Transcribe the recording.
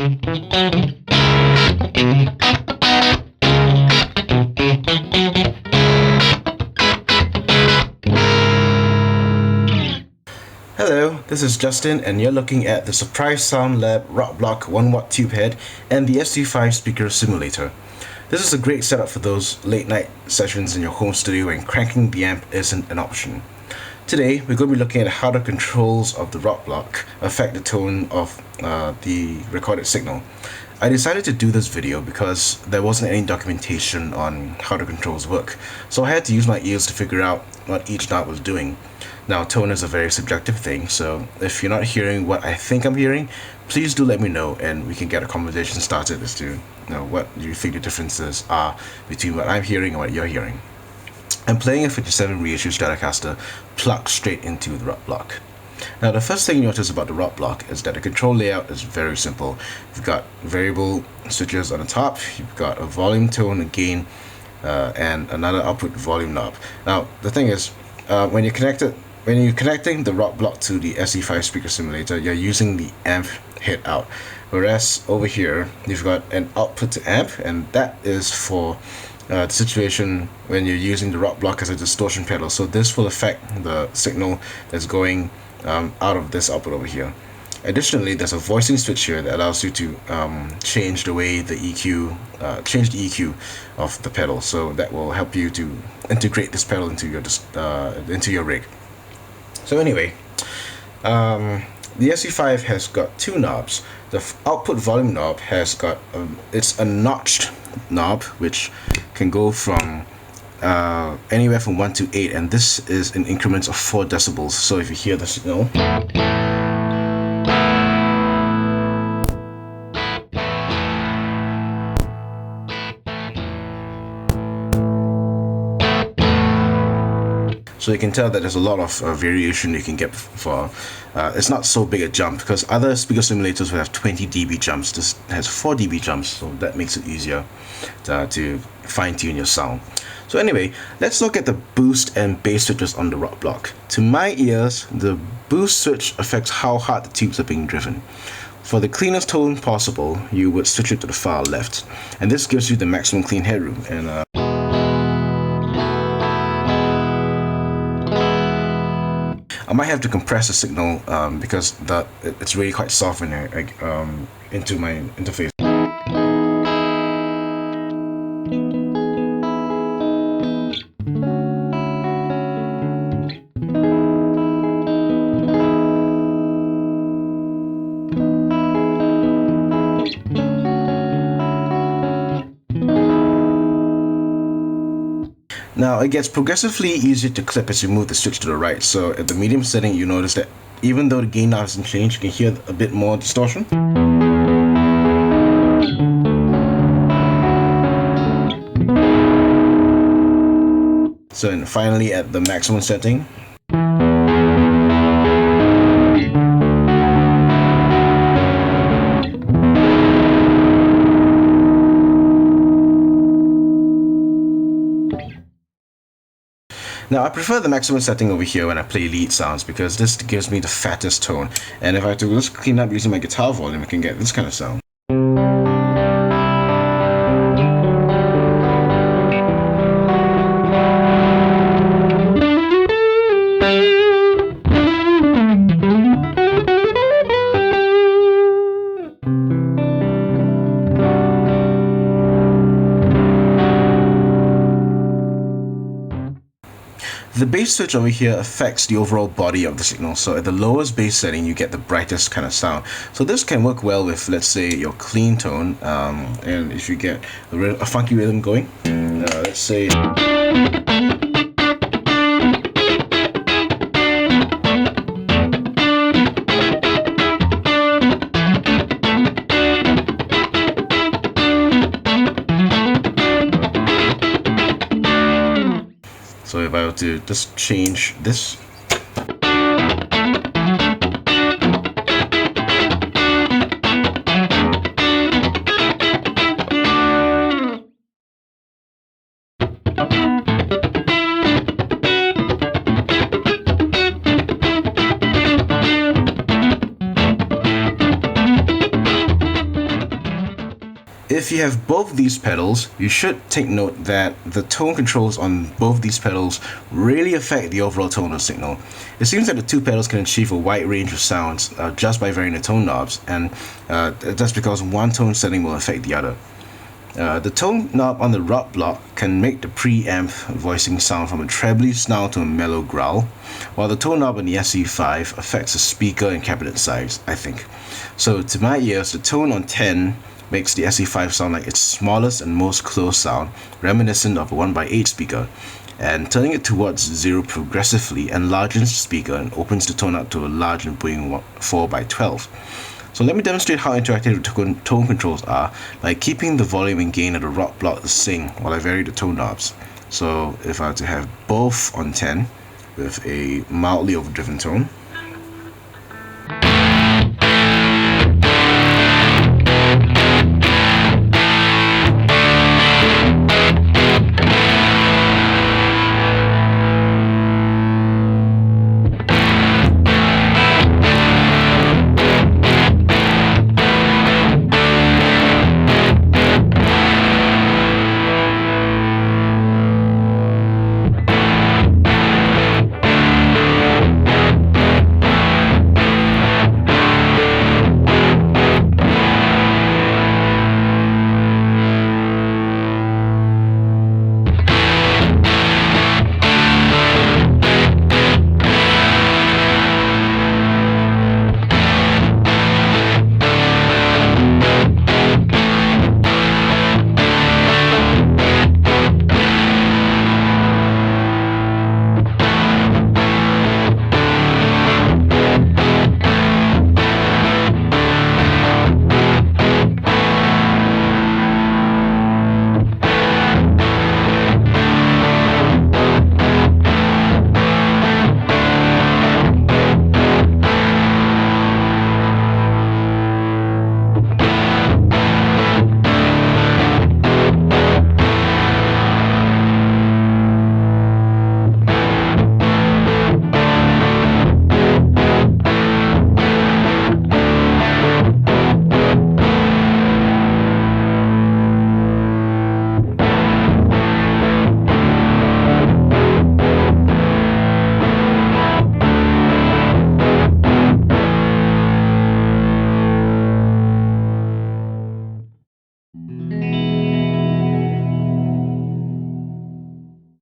Hello, this is Justin and you're looking at the Surprise Sound Lab Rock Block 1W tube head and the SE-5 speaker simulator. This is a great setup for those late night sessions in your home studio when cranking the amp isn't an option. Today we're going to be looking at how the controls of the Rock Block affect the tone of the recorded signal. I decided to do this video because there wasn't any documentation on how the controls work, so I had to use my ears to figure out what each knob was doing. Now, tone is a very subjective thing, so if you're not hearing what I think I'm hearing, please do let me know and we can get a conversation started as to what you think the differences are between what I'm hearing and what you're hearing. I'm playing a 57 reissue Stratocaster plugged straight into the Rock Block. Now, the first thing you notice about the Rock Block is that the control layout is very simple. You've got variable switches on the top, you've got a volume, tone, a gain, and another output volume knob. Now, the thing is, when you're connecting the Rock Block to the SE-5 speaker simulator, you're using the amp head out. Whereas over here, you've got an output to amp, and that is for the situation when you're using the Rock Block as a distortion pedal. So this will affect the signal that's going out of this output over here. Additionally, there's a voicing switch here that allows you to change the way the change the EQ of the pedal. So that will help you to integrate this pedal into your rig. So anyway, the SE-5 has got two knobs. The output volume knob has got it's a notched knob which can go from anywhere from 1 to 8, and this is in increments of 4 decibels. So if you hear the signal, so you can tell that there's a lot of variation you can get for, it's not so big a jump, because other speaker simulators will have 20 dB jumps. This has 4 dB jumps, so that makes it easier to fine-tune your sound. So anyway, let's look at the boost and bass switches on the Rock Block. To my ears, the boost switch affects how hard the tubes are being driven. For the cleanest tone possible, you would switch it to the far left, and this gives you the maximum clean headroom. And I might have to compress the signal because it's really quite soft when into my interface. Now, it gets progressively easier to clip as you move the switch to the right. So at the medium setting, you notice that even though the gain knob hasn't changed, you can hear a bit more distortion. So and finally at the maximum setting, now I prefer the maximum setting over here when I play lead sounds, because this gives me the fattest tone, and if I have to just clean up using my guitar volume, I can get this kind of sound. The bass switch over here affects the overall body of the signal. So at the lowest bass setting, you get the brightest kind of sound. So this can work well with, let's say, your clean tone, and if you get a funky rhythm going, let's say. So if I were to just change this, If you have both these pedals, you should take note that the tone controls on both these pedals really affect the overall tone of signal. It seems that the two pedals can achieve a wide range of sounds just by varying the tone knobs, and that's because one tone setting will affect the other. The tone knob on the rock block can make the preamp voicing sound from a trebly snarl to a mellow growl, while the tone knob on the SE-5 affects the speaker and cabinet size, I think. So to my ears, the tone on 10 makes the SE-5 sound like its smallest and most close sound, reminiscent of a 1x8 speaker, and turning it towards 0 progressively enlarges the speaker and opens the tone up to a large and booming 4x12. So let me demonstrate how interactive the tone controls are by keeping the volume and gain of the rock block the same while I vary the tone knobs. So if I were to have both on 10 with a mildly overdriven tone,